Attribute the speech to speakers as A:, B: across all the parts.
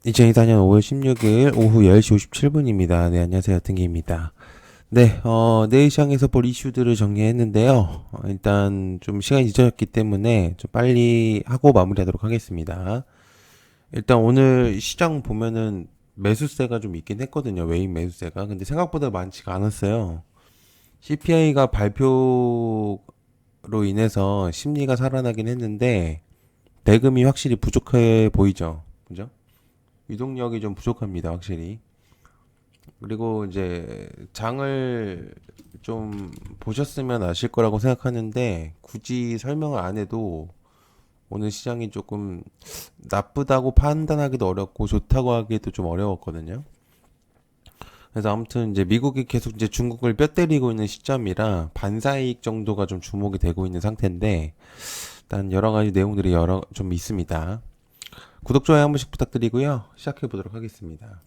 A: 2024년 5월 16일 오후 10시 57분입니다. 네, 안녕하세요. 등기입니다. 네, 내일 시장에서 볼 이슈들을 정리했는데요. 일단 좀 시간이 늦어졌기 때문에 좀 빨리 하고 마무리하도록 하겠습니다. 일단 오늘 시장 보면은 매수세가 좀 있긴 했거든요. 외인 매수세가. 근데 생각보다 많지가 않았어요. CPI가 발표로 인해서 심리가 살아나긴 했는데 대금이 확실히 부족해 보이죠. 그죠? 유동력이 좀 부족합니다, 확실히. 그리고 이제 장을 좀 보셨으면 아실 거라고 생각하는데 굳이 설명을 안 해도 오늘 시장이 조금 나쁘다고 판단하기도 어렵고 좋다고 하기도 좀 어려웠거든요. 그래서 아무튼 이제 미국이 계속 이제 중국을 뼈 때리고 있는 시점이라 반사이익 정도가 좀 주목이 되고 있는 상태인데 일단 여러 가지 내용들이 여러 좀 있습니다. 구독 좋아요 한 번씩 부탁드리고요. 시작해 보도록 하겠습니다.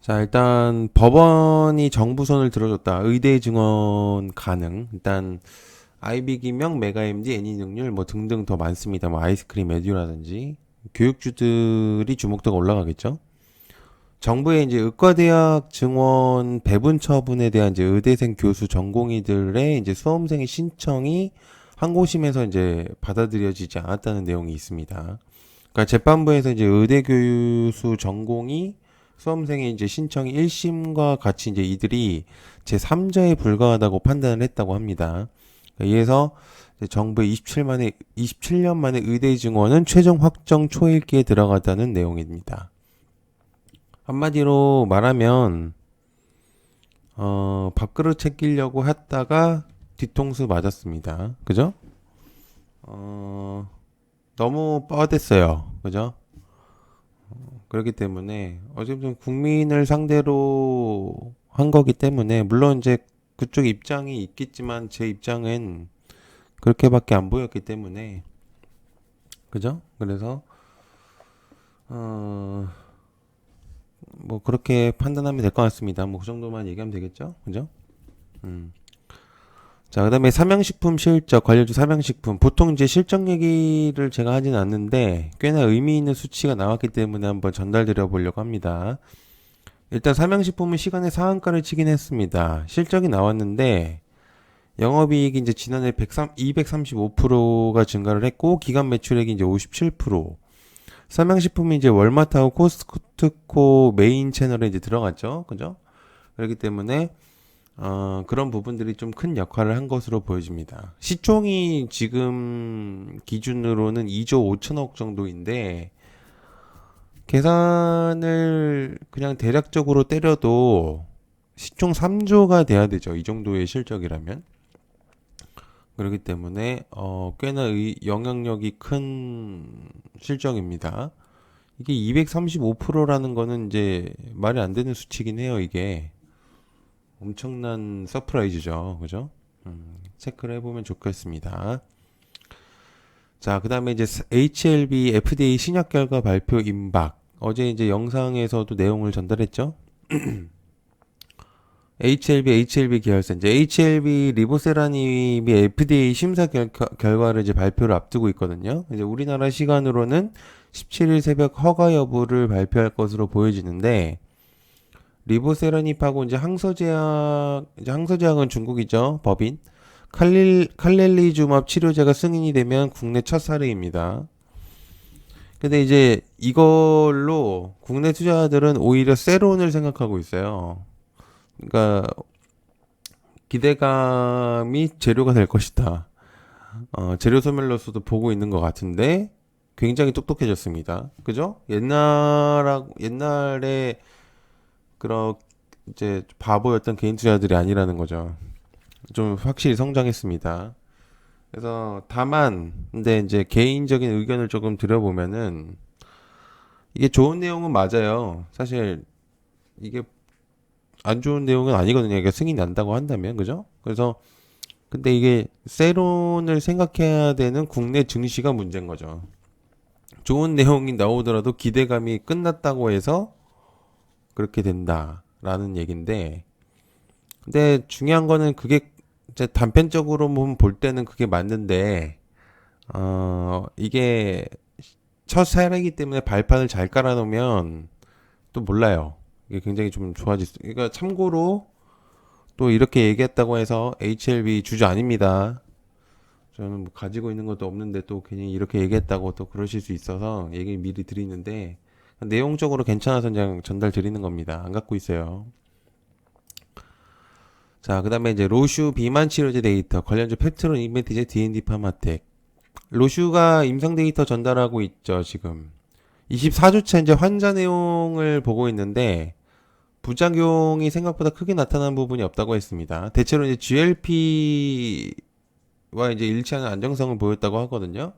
A: 자, 일단 법원이 정부 손을 들어줬다. 의대 증원 가능. 일단 IB기명, 메가MD, 애니능률 뭐 등등 더 많습니다. 뭐 아이스크림 에듀라든지 교육주들이 주목도가 올라가겠죠. 정부의 이제 의과대학 증원 배분 처분에 대한 이제 의대생 교수 전공의들의 이제 수험생의 신청이 항고심에서 이제 받아들여지지 않았다는 내용이 있습니다. 그러니까 재판부에서 이제 의대 교수 전공이 수험생의 이제 신청이 1심과 같이 이제 이들이 제3자에 불과하다고 판단을 했다고 합니다. 이에서 정부의 27년 만에 의대 증원은 최종 확정 초읽기에 들어갔다는 내용입니다. 한마디로 말하면 밥그릇 챙기려고 했다가 뒤통수 맞았습니다. 그죠? 너무 뻔했어요. 그죠? 그렇기 때문에 어쨌든 국민을 상대로 한 거기 때문에 물론 이제 그쪽 입장이 있겠지만 제 입장은 그렇게밖에 안 보였기 때문에 그죠? 그래서 어, 뭐 그렇게 판단하면 될 것 같습니다. 뭐 그 정도만 얘기하면 되겠죠? 그죠? 음. 자, 그다음에 삼양식품 실적 관련주 삼양식품 보통 이제 실적 얘기를 제가 하진 않는데 꽤나 의미 있는 수치가 나왔기 때문에 한번 전달드려 보려고 합니다. 일단 삼양식품은 시간에 상한가를 치긴 했습니다. 실적이 나왔는데 영업이익이 이제 지난해 235%가 증가를 했고 기간 매출액이 이제 57%. 삼양식품이 이제 월마트하고 코스트코 메인 채널에 이제 들어갔죠. 그죠? 그렇기 때문에 그런 부분들이 좀 큰 역할을 한 것으로 보여집니다. 시총이 지금 기준으로는 2조 5천억 정도인데 계산을 그냥 대략적으로 때려도 시총 3조가 돼야 되죠. 이 정도의 실적이라면. 그렇기 때문에 꽤나 영향력이 큰 실적입니다. 이게 235%라는 거는 이제 말이 안 되는 수치긴 해요. 이게 엄청난 서프라이즈죠. 그죠? 체크를 해보면 좋겠습니다. 자, 그 다음에 이제 HLB FDA 신약 결과 발표 임박. 어제 이제 영상에서도 내용을 전달했죠. HLB 계열사 이제 HLB 리보세라님이 FDA 심사 결과를 이제 발표를 앞두고 있거든요. 이제 우리나라 시간으로는 17일 새벽 허가 여부를 발표할 것으로 보여지는데 리보세라닙하고 이제 항서제약은 중국이죠. 법인 칼렐리주맙 치료제가 승인이 되면 국내 첫 사례입니다. 근데 이제 이걸로 국내 투자자들은 오히려 세론을 생각하고 있어요. 그러니까 기대감이 재료가 될 것이다. 재료 소멸로서도 보고 있는 것 같은데 굉장히 똑똑해졌습니다. 그죠? 옛날에 그런 이제 바보였던 개인 투자들이 아니라는 거죠. 좀 확실히 성장했습니다. 그래서 다만 근데 이제 개인적인 의견을 조금 드려보면은 이게 좋은 내용은 맞아요. 사실 이게 안 좋은 내용은 아니거든요. 이게 승인이 난다고 한다면 그죠? 그래서 근데 이게 세론을 생각해야 되는 국내 증시가 문제인 거죠. 좋은 내용이 나오더라도 기대감이 끝났다고 해서 그렇게 된다라는 얘기인데 근데 중요한 거는 그게 이제 단편적으로 볼 때는 그게 맞는데 이게 첫 사례이기 때문에 발판을 잘 깔아놓으면 또 몰라요. 이게 굉장히 좀 좋아질 수. 그러니까 참고로 또 이렇게 얘기했다고 해서 HLB 주주 아닙니다. 저는 뭐 가지고 있는 것도 없는데 또 괜히 이렇게 얘기했다고 또 그러실 수 있어서 얘기 미리 드리는데 내용적으로 괜찮아서 그냥 전달 드리는 겁니다. 안 갖고 있어요. 자, 그 다음에 이제 로슈 비만 치료제 데이터 관련주 펩트론 이벤티제 D&D 파마텍. 로슈가 임상 데이터 전달하고 있죠, 지금. 24주차 이제 환자 내용을 보고 있는데 부작용이 생각보다 크게 나타난 부분이 없다고 했습니다. 대체로 이제 GLP와 이제 일치하는 안정성을 보였다고 하거든요.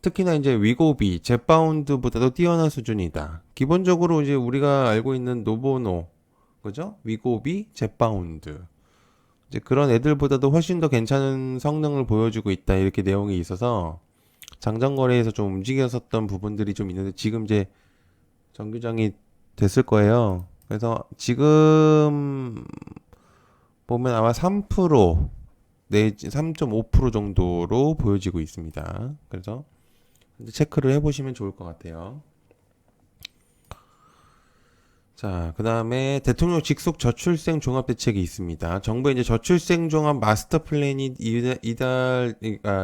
A: 특히나 이제 위고비, 젯바운드보다도 뛰어난 수준이다. 기본적으로 이제 우리가 알고 있는 노보노, 그죠? 위고비, 젯바운드. 이제 그런 애들보다도 훨씬 더 괜찮은 성능을 보여주고 있다. 이렇게 내용이 있어서 장전 거래에서 좀 움직였었던 부분들이 좀 있는데 지금 이제 정규장이 됐을 거예요. 그래서 지금 보면 아마 3% 내지 3.5% 정도로 보여지고 있습니다. 그래서 체크를 해보시면 좋을 것 같아요. 자, 그 다음에 대통령 직속 저출생 종합대책이 있습니다. 정부의 이제 저출생 종합 마스터 플랜이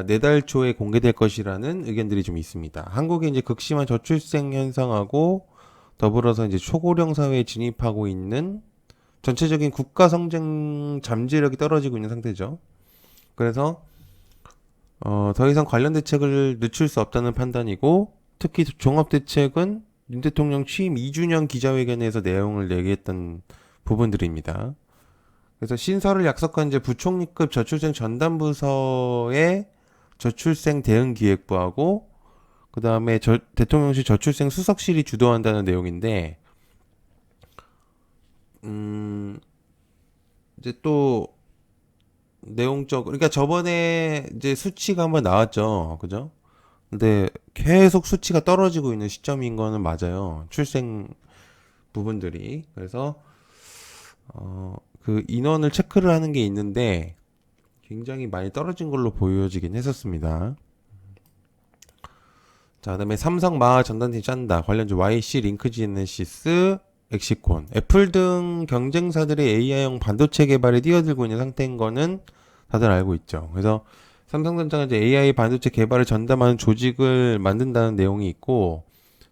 A: 내달 초에 공개될 것이라는 의견들이 좀 있습니다. 한국의 이제 극심한 저출생 현상하고 더불어서 이제 초고령 사회에 진입하고 있는 전체적인 국가 성장 잠재력이 떨어지고 있는 상태죠. 그래서 더 이상 관련 대책을 늦출 수 없다는 판단이고 특히 종합대책은 윤 대통령 취임 2주년 기자회견에서 내용을 얘기했던 부분들입니다. 그래서 신설을 약속한 이제 부총리급 저출생 전담부서의 저출생 대응기획부하고 그 다음에 대통령실 저출생 수석실이 주도한다는 내용인데 이제 또 내용적 그러니까 저번에 이제 수치가 한번 나왔죠, 그죠? 근데 계속 수치가 떨어지고 있는 시점인 거는 맞아요. 출생 부분들이. 그래서 그 인원을 체크를 하는 게 있는데 굉장히 많이 떨어진 걸로 보여지긴 했었습니다. 자, 그다음에 삼성 마하 전단지 짠다. 관련주 YC, 링크 지네시스, 엑시콘, 애플 등 경쟁사들의 AI형 반도체 개발에 뛰어들고 있는 상태인 거는 다들 알고 있죠. 그래서 삼성전자가 이제 AI 반도체 개발을 전담하는 조직을 만든다는 내용이 있고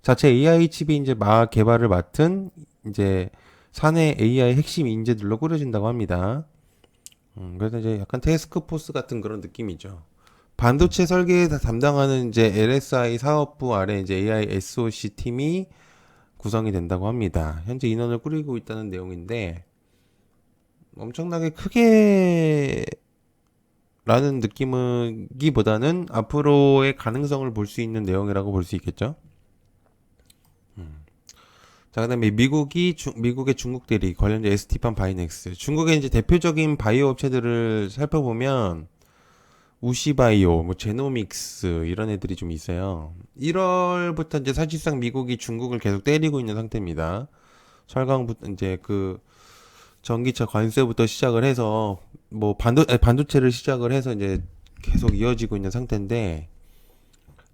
A: 자체 AI 칩이 이제 마 개발을 맡은 이제 사내 AI 핵심 인재들로 꾸려진다고 합니다. 그래서 이제 약간 테스크포스 같은 그런 느낌이죠. 반도체 설계에 담당하는 이제 LSI 사업부 아래 이제 AI SOC 팀이 구성이 된다고 합니다. 현재 인원을 꾸리고 있다는 내용인데 엄청나게 크게 라는 느낌이기보다는 앞으로의 가능성을 볼 수 있는 내용이라고 볼 수 있겠죠. 자, 그다음에 미국의 중국 대리 관련주 ST팜 바이넥스. 중국의 이제 대표적인 바이오 업체들을 살펴보면 우시바이오, 뭐 제노믹스 이런 애들이 좀 있어요. 1월부터 이제 사실상 미국이 중국을 계속 때리고 있는 상태입니다. 철강부터 이제 그 전기차 관세부터 시작을 해서 뭐 반도체를 시작을 해서 이제 계속 이어지고 있는 상태인데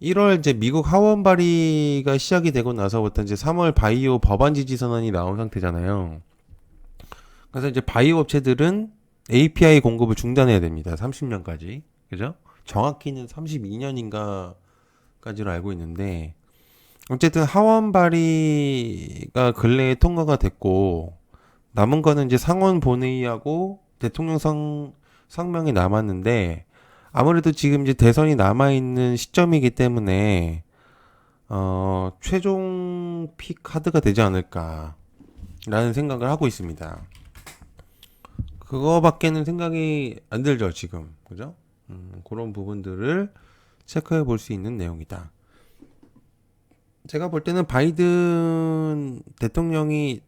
A: 1월 이제 미국 하원 발의가 시작이 되고 나서부터 이제 3월 바이오 법안 지지 선언이 나온 상태잖아요. 그래서 이제 바이오 업체들은 API 공급을 중단해야 됩니다. 30년까지. 그죠? 정확히는 32년인가까지로 알고 있는데 어쨌든 하원 발의가 근래에 통과가 됐고 남은 거는 이제 상원 본회의하고 대통령 성명이 남았는데 아무래도 지금 이제 대선이 남아있는 시점이기 때문에 최종 픽 카드가 되지 않을까라는 생각을 하고 있습니다. 그거밖에는 생각이 안 들죠, 지금. 그죠? 그런 부분들을 체크해 볼 수 있는 내용이다. 제가 볼 때는 바이든 대통령이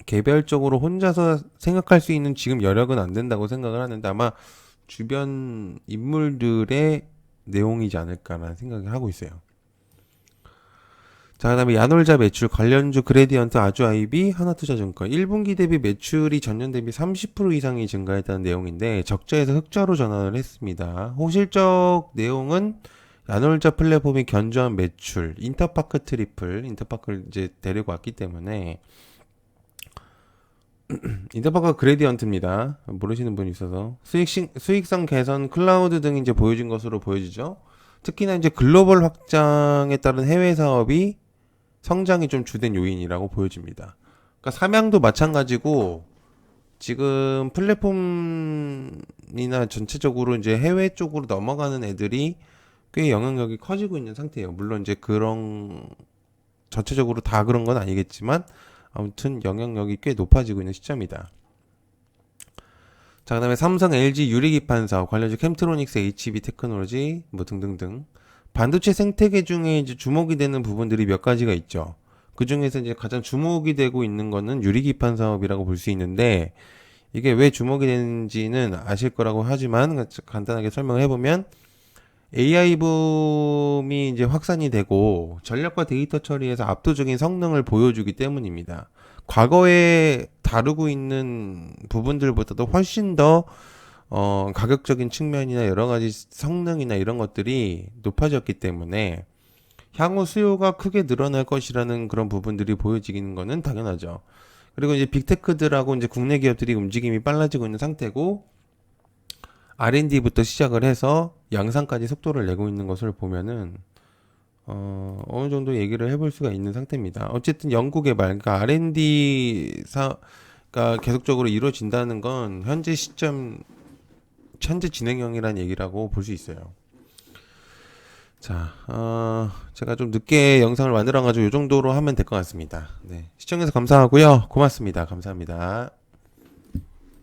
A: 개별적으로 혼자서 생각할 수 있는 지금 여력은 안 된다고 생각을 하는데 아마 주변 인물들의 내용이지 않을까라는 생각을 하고 있어요. 자, 그 다음에 야놀자 매출 관련주 그레디언트 아주아이비 하나투자증권 1분기 대비 매출이 전년 대비 30% 이상이 증가했다는 내용인데 적자에서 흑자로 전환을 했습니다. 호실적 내용은 야놀자 플랫폼이 견조한 매출, 인터파크 트리플, 인터파크를 이제 데리고 왔기 때문에 인터파크가 그레디언트입니다. 모르시는 분이 있어서 수익성 개선, 클라우드 등이 이제 보여진 것으로 보여지죠. 특히나 이제 글로벌 확장에 따른 해외 사업이 성장이 좀 주된 요인이라고 보여집니다. 그러니까 삼양도 마찬가지고 지금 플랫폼이나 전체적으로 이제 해외 쪽으로 넘어가는 애들이 꽤 영향력이 커지고 있는 상태예요. 물론 이제 그런 전체적으로 다 그런 건 아니겠지만 아무튼 영향력이 꽤 높아지고 있는 시점이다. 자, 그다음에 삼성, LG 유리기판 사업, 관련주 캠트로닉스, HB 테크놀로지 뭐 등등등 반도체 생태계 중에 이제 주목이 되는 부분들이 몇 가지가 있죠. 그 중에서 이제 가장 주목이 되고 있는 거는 유리기판 사업이라고 볼 수 있는데 이게 왜 주목이 되는지는 아실 거라고 하지만 간단하게 설명을 해보면 AI 붐이 이제 확산이 되고 전력과 데이터 처리에서 압도적인 성능을 보여주기 때문입니다. 과거에 다루고 있는 부분들보다도 훨씬 더 가격적인 측면이나 여러 가지 성능이나 이런 것들이 높아졌기 때문에 향후 수요가 크게 늘어날 것이라는 그런 부분들이 보여지는 거는 당연하죠. 그리고 이제 빅테크들하고 이제 국내 기업들이 움직임이 빨라지고 있는 상태고 R&D부터 시작을 해서 양산까지 속도를 내고 있는 것을 보면은 어느 정도 얘기를 해볼 수가 있는 상태입니다. 어쨌든 연구개발, 그러니까 R&D가 계속적으로 이루어진다는 건 현재 시점, 현재 진행형이라는 얘기라고 볼 수 있어요. 자, 제가 좀 늦게 영상을 만들어가지고 이 정도로 하면 될 것 같습니다. 네, 시청해서 감사하고요. 고맙습니다. 감사합니다.